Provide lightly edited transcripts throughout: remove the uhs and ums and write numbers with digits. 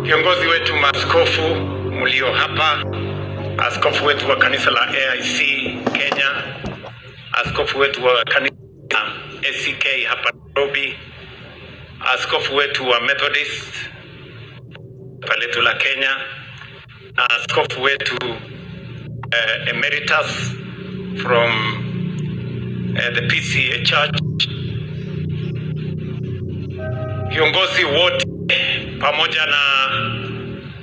Viongozi wetu maaskofu mlio hapa, askofu wetu wa kanisa la AIC Kenya, askofu wetu wa kanisa ACK hapa Nairobi, askofu wetu wa Methodist paletu la Kenya, na askofu wetu emeritus from the PCA Church, viongozi wote pamoja na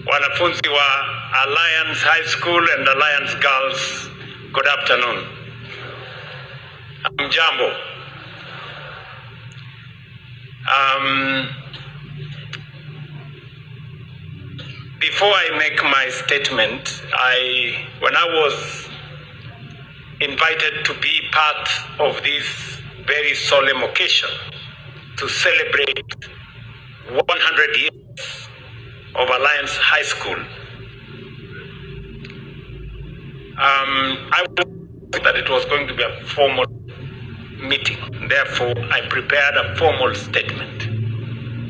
wanafunzi wa Alliance High School and Alliance Girls, good afternoon. Jambo. Before I make my statement, when I was invited to be part of this very solemn occasion to celebrate 100 years of Alliance High School, I thought that it was going to be a formal meeting. Therefore, I prepared a formal statement.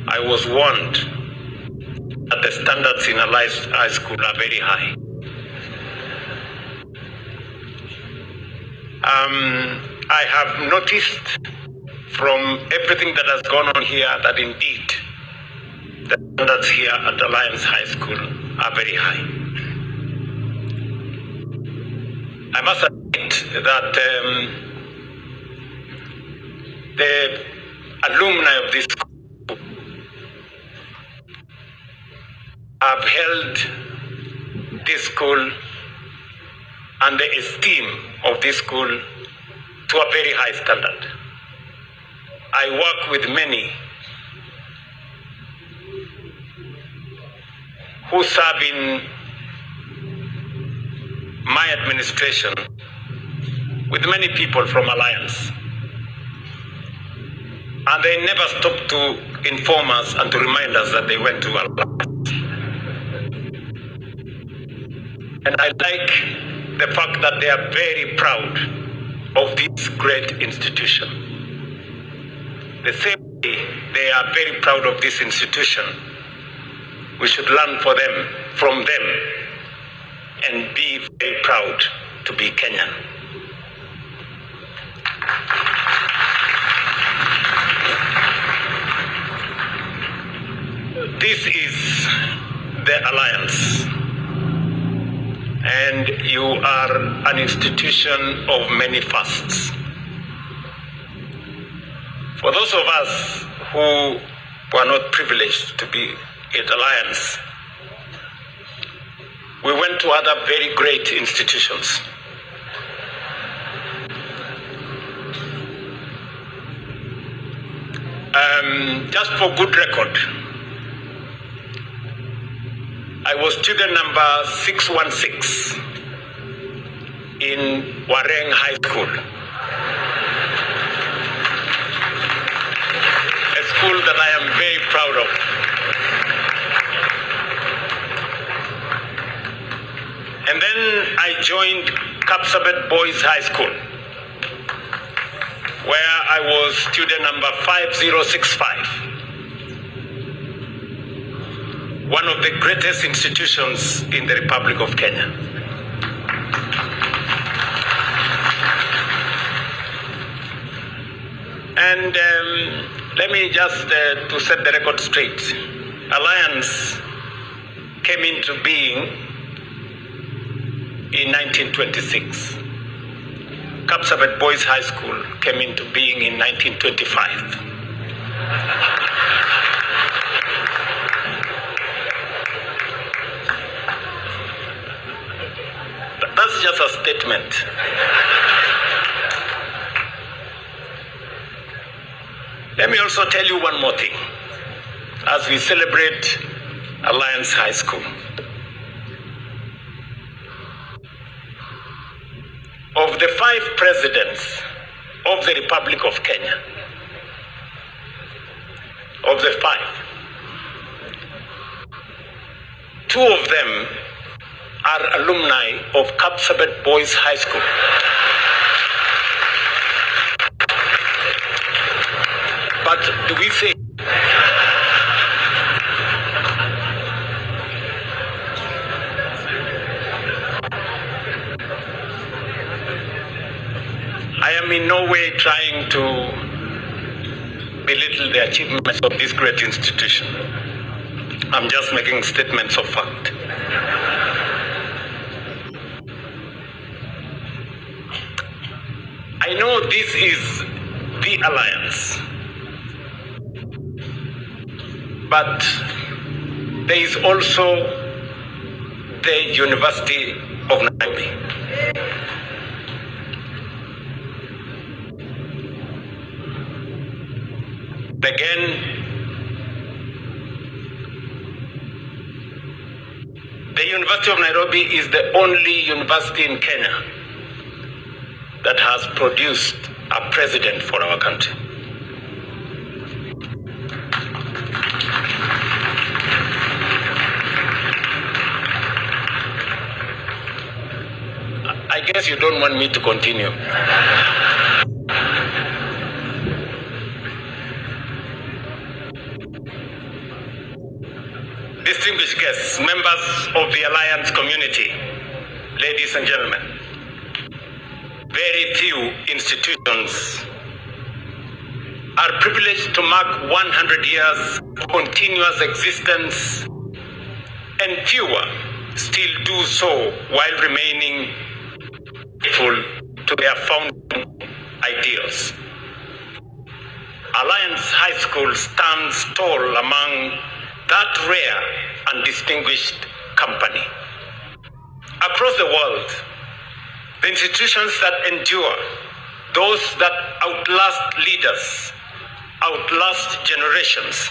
I was warned that the standards in Alliance High School are very high. I have noticed from everything that has gone on here that indeed the standards here at Alliance High School are very high. I must admit that the alumni of this school have held this school and the esteem of this school to a very high standard. I work with many who serve in my administration, with many people from Alliance. And they never stop to inform us and to remind us that they went to Alliance. And I like the fact that they are very proud of this great institution. The same way they are very proud of this institution, we should learn from them, and be very proud to be Kenyan. This is the Alliance, and you are an institution of many fasts. For those of us who were not privileged to be at Alliance, we went to other very great institutions. Just for good record, I was student number 616 in Wareng High School, a school that I am very proud of. And then I joined Kapsabet Boys High School, where I was student number 5065. One of the greatest institutions in the Republic of Kenya. And let me just, to set the record straight, Alliance came into being in 1926. Kapsabet Boys High School came into being in 1925. That's just a statement. Let me also tell you one more thing as we celebrate Alliance High School. Of the 5 presidents of the Republic of Kenya, of the 5, Two of them are alumni of Kapsabet Boys High School. But do we say I am in no way trying to belittle the achievements of this great institution. I'm just making statements of fact. I know this is the alliance, but there is also the University of Nairobi. Again, the University of Nairobi is the only university in Kenya that has produced a president for our country. I guess you don't want me to continue. Distinguished guests, members of the Alliance community, ladies and gentlemen, very few institutions are privileged to mark 100 years of continuous existence, and fewer still do so while remaining faithful to their founding ideals. Alliance High School stands tall among that rare and distinguished company. Across the world, the institutions that endure, those that outlast leaders, outlast generations,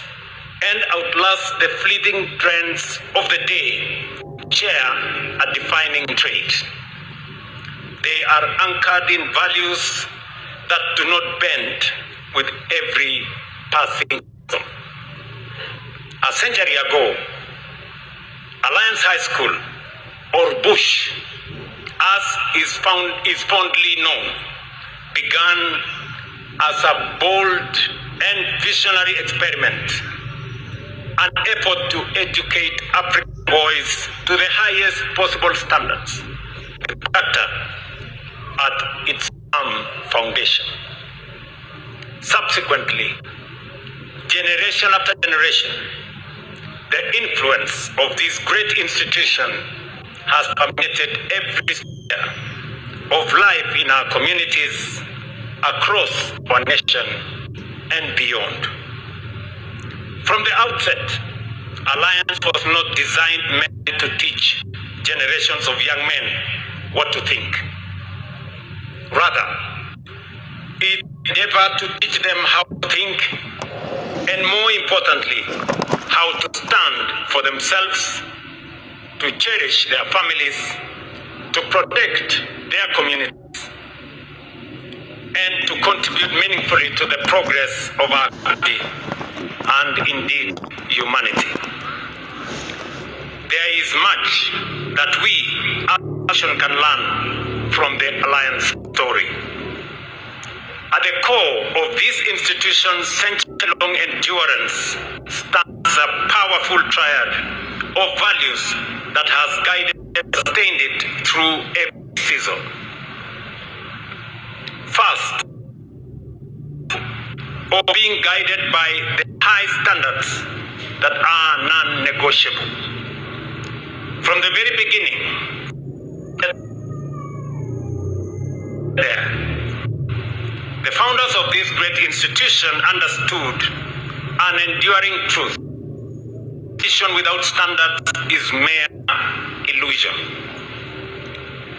and outlast the fleeting trends of the day, share a defining trait. They are anchored in values that do not bend with every passing season. A century ago, Alliance High School, or Bush, as is fondly known, began as a bold and visionary experiment, an effort to educate African boys to the highest possible standards, the character at its foundation. Subsequently, generation after generation, the influence of this great institution has permeated every sphere of life in our communities, across our nation, and beyond. From the outset, Alliance was not designed merely to teach generations of young men what to think. Rather, it endeavored to teach them how to think, and more importantly, how to stand for themselves, to cherish their families, to protect their communities, and to contribute meaningfully to the progress of our country and indeed humanity. There is much that we as a nation can learn from the Alliance story. At the core of this institution's century-long endurance stands a powerful triad of values that has guided and sustained it through every season. First, of being guided by the high standards that are non-negotiable. From the very beginning, the founders of this great institution understood an enduring truth. Vision without standards is mere illusion.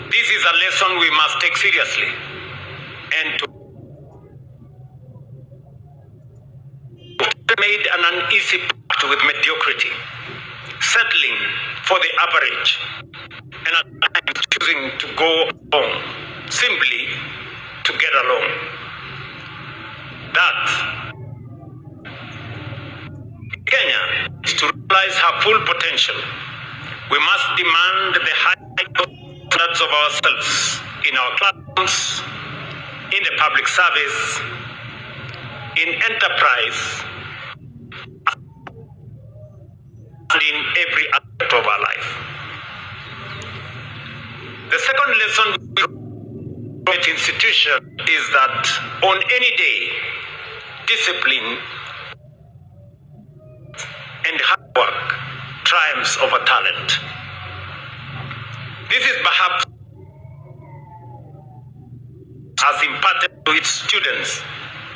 This is a lesson we must take seriously and to made an uneasy pact with mediocrity, settling for the average, and at times choosing to go along simply to get along. That Kenya is to realize her full potential We must demand the high standards of ourselves in our classrooms, in the public service, in enterprise, and in every aspect of our life. The second lesson from the institution is that on any day, discipline and hard work triumphs over talent. This is perhaps as imparted to its students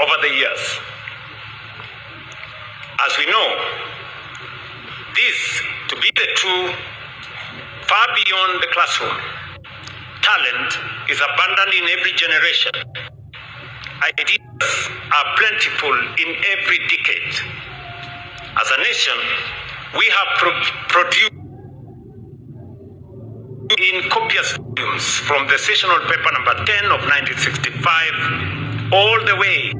over the years. As we know, this to be the true far beyond the classroom. Talent is abundant in every generation. Ideas are plentiful in every decade. As a nation, we have produced in copious volumes from the sessional paper number 10 of 1965 all the way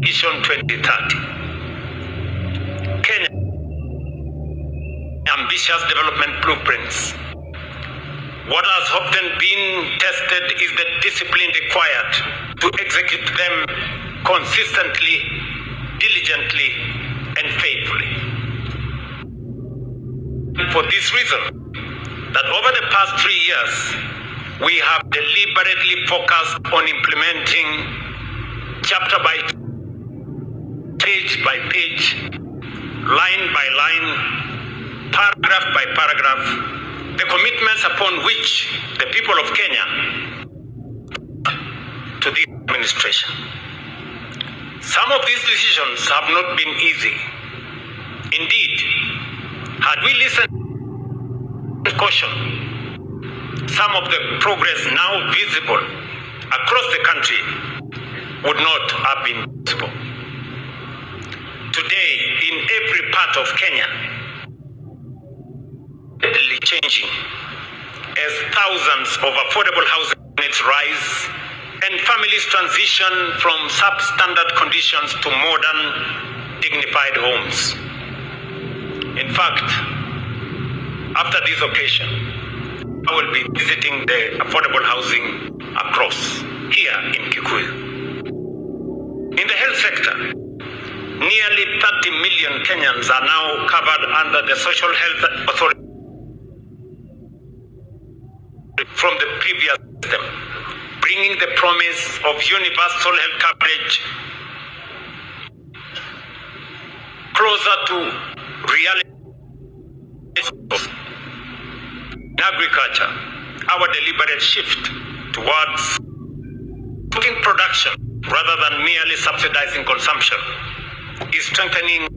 Vision 2030. Kenya ambitious development blueprints. What has often been tested is the discipline required to execute them consistently, diligently, and faithfully. For this reason, that over the past 3 years, we have deliberately focused on implementing chapter by page, line by line, paragraph by paragraph, the commitments upon which the people of Kenya to this administration. Some of these decisions have not been easy. Indeed, had we listened with caution, some of the progress now visible across the country would not have been possible. Today, in every part of Kenya, steadily changing as thousands of affordable housing units rise and families transition from substandard conditions to modern, dignified homes. In fact, after this occasion, I will be visiting the affordable housing across here in Kikuyu. In the health sector, nearly 30 million Kenyans are now covered under the Social Health Authority from the previous system, bringing the promise of universal health coverage closer to reality. In agriculture, our deliberate shift towards putting production rather than merely subsidizing consumption is strengthening.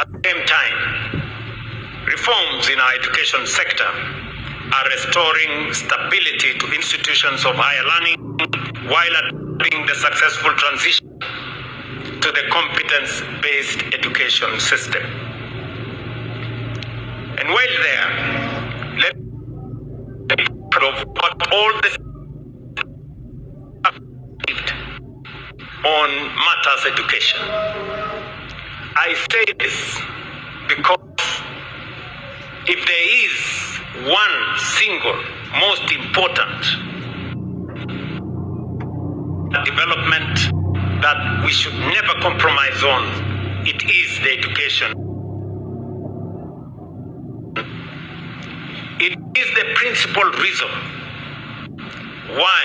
At the same time, reforms in our education sector are restoring stability to institutions of higher learning while advancing the successful transition to the competence-based education system. And while there, let me of what all this on matters education. I say this because if there is one single most important development that we should never compromise on, it is the education. It is the principal reason why,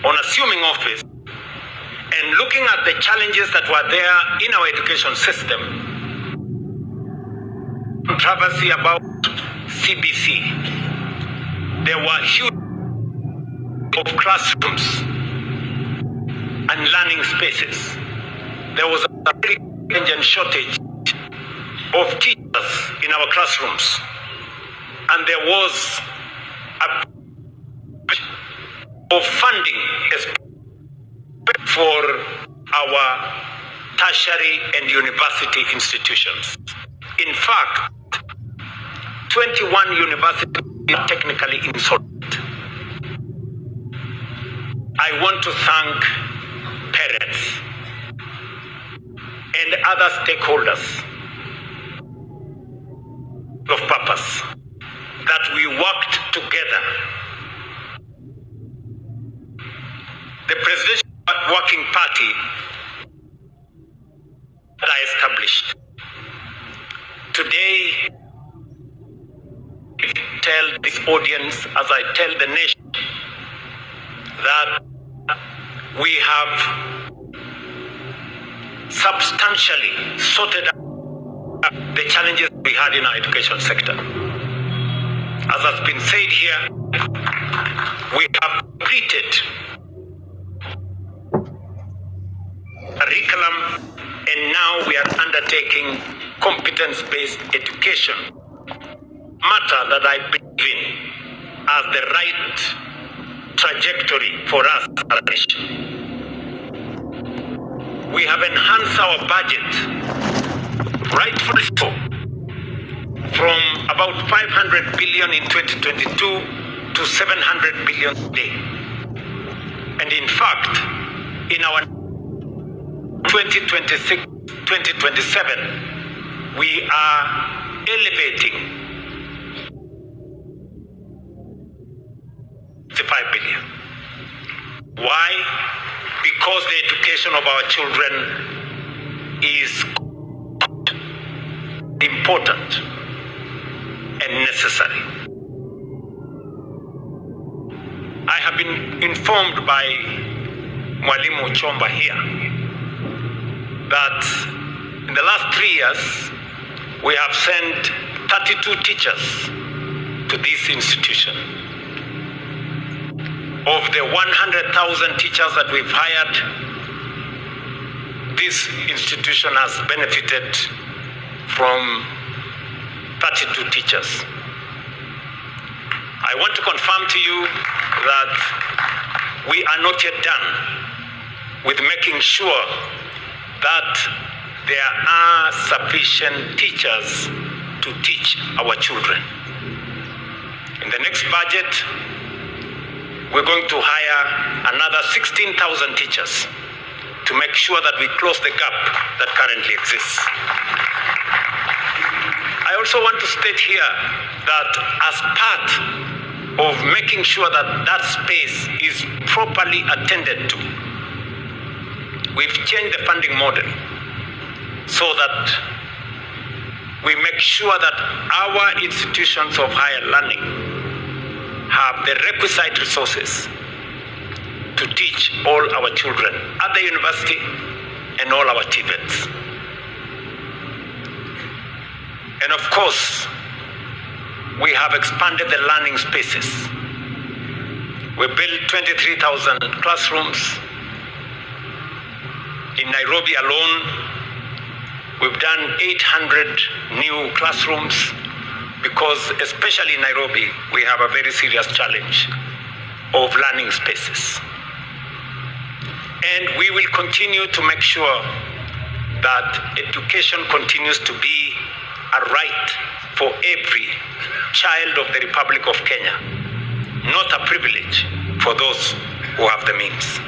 on assuming office and looking at the challenges that were there in our education system, controversy about CBC, there were huge of classrooms and learning spaces. There was a very urgent shortage of teachers in our classrooms, and there was a of funding for our tertiary and university institutions. In fact, 21 universities are technically insolvent. I want to thank parents and other stakeholders of purpose, that we worked together. The Presidential Working Party that I established. Today, I tell this audience, as I tell the nation, that we have substantially sorted out the challenges we had in our education sector. As has been said here, we have completed curriculum, and now we are undertaking competence-based education, matter that I believe in as the right trajectory for us as a nation. We have enhanced our budget, rightfully so, from about 500 billion in 2022 to 700 billion today. And in fact, in our 2026-2027, we are elevating 55 billion. Why? Because the education of our children is important and necessary. I have been informed by Mwalimu Chomba here that in the last 3 years, we have sent 32 teachers to this institution. Of the 100,000 teachers that we've hired, this institution has benefited from 32 teachers. I want to confirm to you that we are not yet done with making sure that there are sufficient teachers to teach our children. In the next budget, we're going to hire another 16,000 teachers to make sure that we close the gap that currently exists. I also want to state here that as part of making sure that that space is properly attended to, we've changed the funding model so that we make sure that our institutions of higher learning have the requisite resources to teach all our children at the university and all our TVETs. And of course, we have expanded the learning spaces. We built 23,000 classrooms. In Nairobi alone, we've done 800 new classrooms because, especially in Nairobi, we have a very serious challenge of learning spaces. And we will continue to make sure that education continues to be a right for every child of the Republic of Kenya, not a privilege for those who have the means.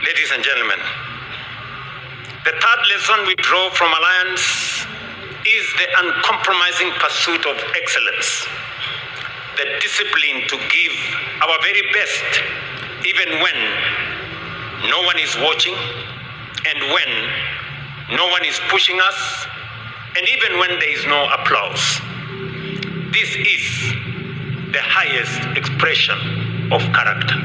Ladies and gentlemen, the third lesson we draw from Alliance is the uncompromising pursuit of excellence, the discipline to give our very best even when no one is watching and when no one is pushing us and even when there is no applause. This is the highest expression of character.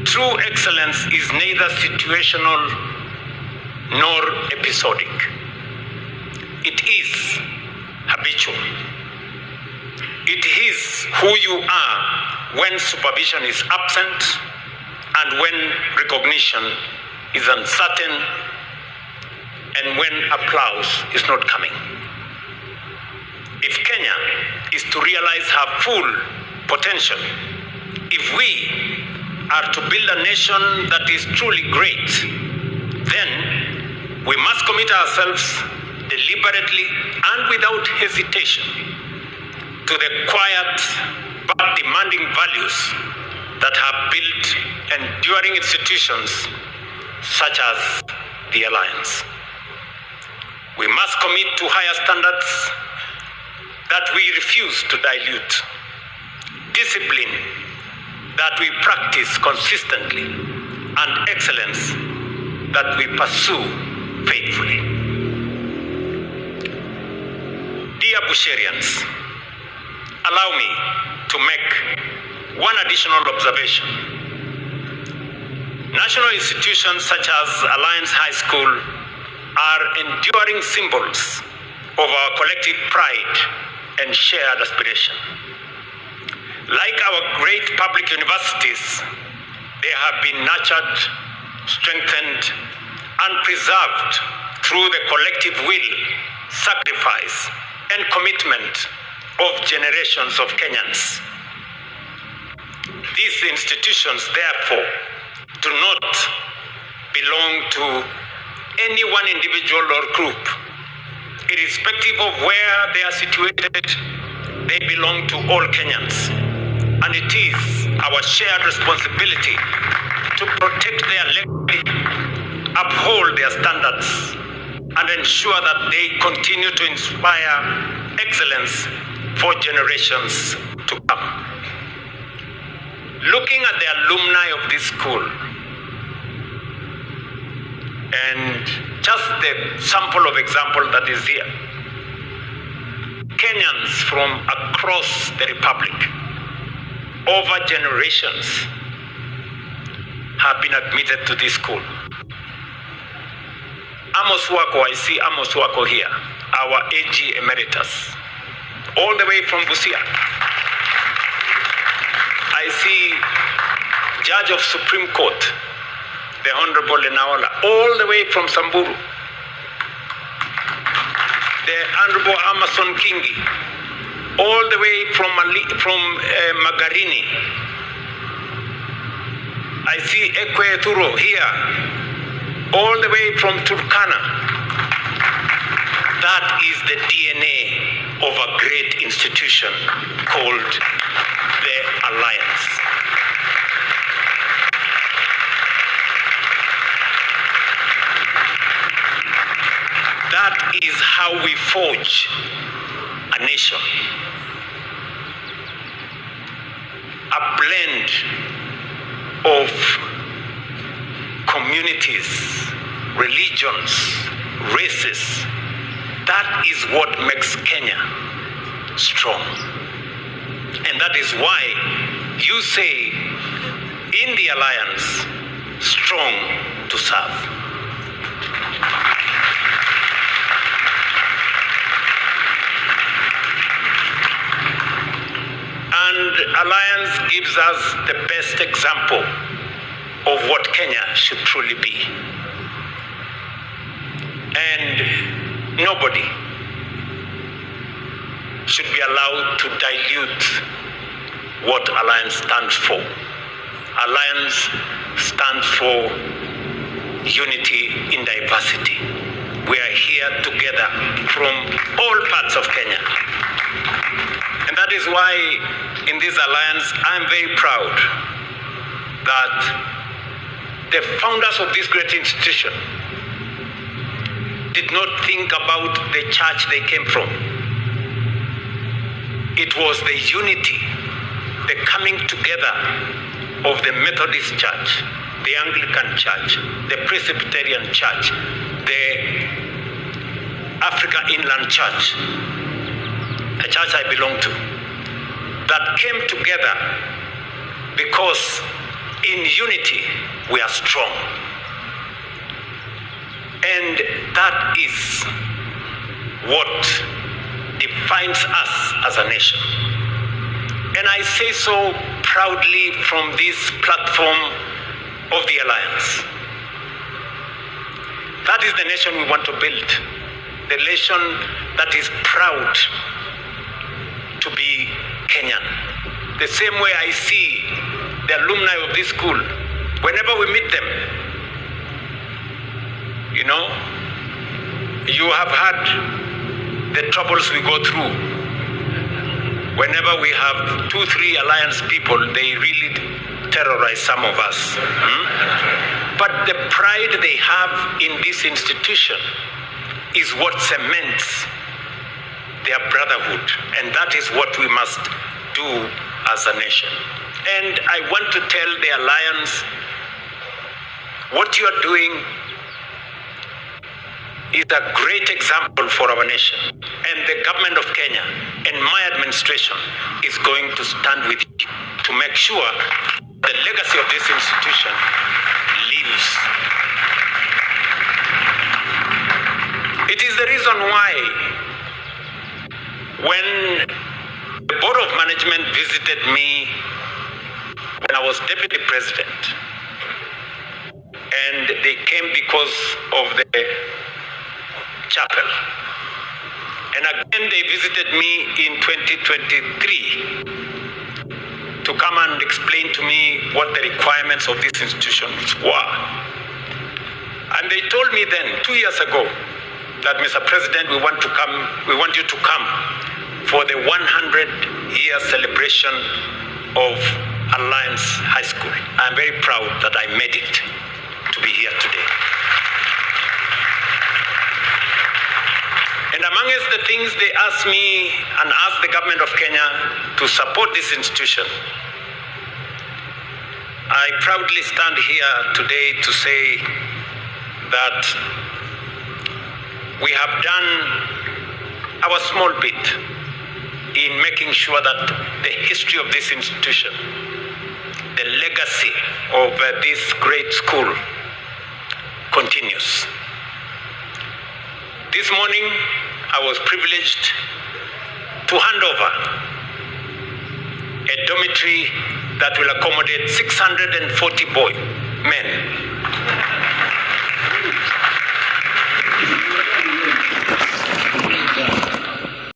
True excellence is neither situational nor episodic. It is habitual. It is who you are when supervision is absent and when recognition is uncertain and when applause is not coming. If Kenya is to realize her full potential, if we are to build a nation that is truly great, then we must commit ourselves deliberately and without hesitation to the quiet but demanding values that have built enduring institutions such as the alliance. We must commit to higher standards that we refuse to dilute, discipline that we practice consistently, and excellence that we pursue faithfully. Dear Busharians, allow me to make one additional observation. National institutions such as Alliance High School are enduring symbols of our collective pride and shared aspiration. Like our great public universities, they have been nurtured, strengthened, and preserved through the collective will, sacrifice, and commitment of generations of Kenyans. These institutions, therefore, do not belong to any one individual or group. Irrespective of where they are situated, they belong to all Kenyans. And it is our shared responsibility to protect their legacy, uphold their standards, and ensure that they continue to inspire excellence for generations to come. Looking at the alumni of this school, and just the sample of example that is here, Kenyans from across the Republic, over generations, have been admitted to this school. Amos Wako, I see Amos Wako here, our AG Emeritus, all the way from Busia. I see Judge of Supreme Court, the Honorable Lenaola, all the way from Samburu. The Honorable Amason Kingi, all the way from Magarini. I see Ekwe Turo here, all the way from Turkana. That is the DNA of a great institution called the Alliance. That is how we forge a nation. A blend of communities, religions, races. That is what makes Kenya strong. And that is why you say in the Alliance, strong to serve. And Alliance gives us the best example of what Kenya should truly be. And nobody should be allowed to dilute what Alliance stands for. Alliance stands for unity in diversity. We are here together from all parts of Kenya. And that is why in this alliance, I'm very proud that the founders of this great institution did not think about the church they came from. It was the unity, the coming together of the Methodist Church, the Anglican Church, the Presbyterian Church, the Africa Inland Church, the church I belong to, that came together because in unity we are strong. And that is what defines us as a nation. And I say so proudly from this platform of the Alliance. That is the nation we want to build. The nation that is proud to be Kenyan. The same way I see the alumni of this school, whenever we meet them, you know, you have had the troubles we go through. Whenever we have 2-3 Alliance people, they really terrorize some of us. But the pride they have in this institution is what cements their brotherhood, and that is what we must do as a nation. And I want to tell the Alliance, what you are doing is a great example for our nation, and the government of Kenya and my administration is going to stand with you to make sure the legacy of this institution lives. It is the reason why when the Board of Management visited me when I was Deputy President, and they came because of the chapel, and again they visited me in 2023 to come and explain to me what the requirements of this institution were. And they told me then, 2 years ago, that Mr. President, we want you to come for the 100-year celebration of Alliance High School. I'm very proud that I made it to be here today. And amongst the things they asked me and asked the government of Kenya to support this institution, I proudly stand here today to say that we have done our small bit in making sure that the history of this institution, the legacy of this great school continues. This morning, I was privileged to hand over a dormitory that will accommodate 640 men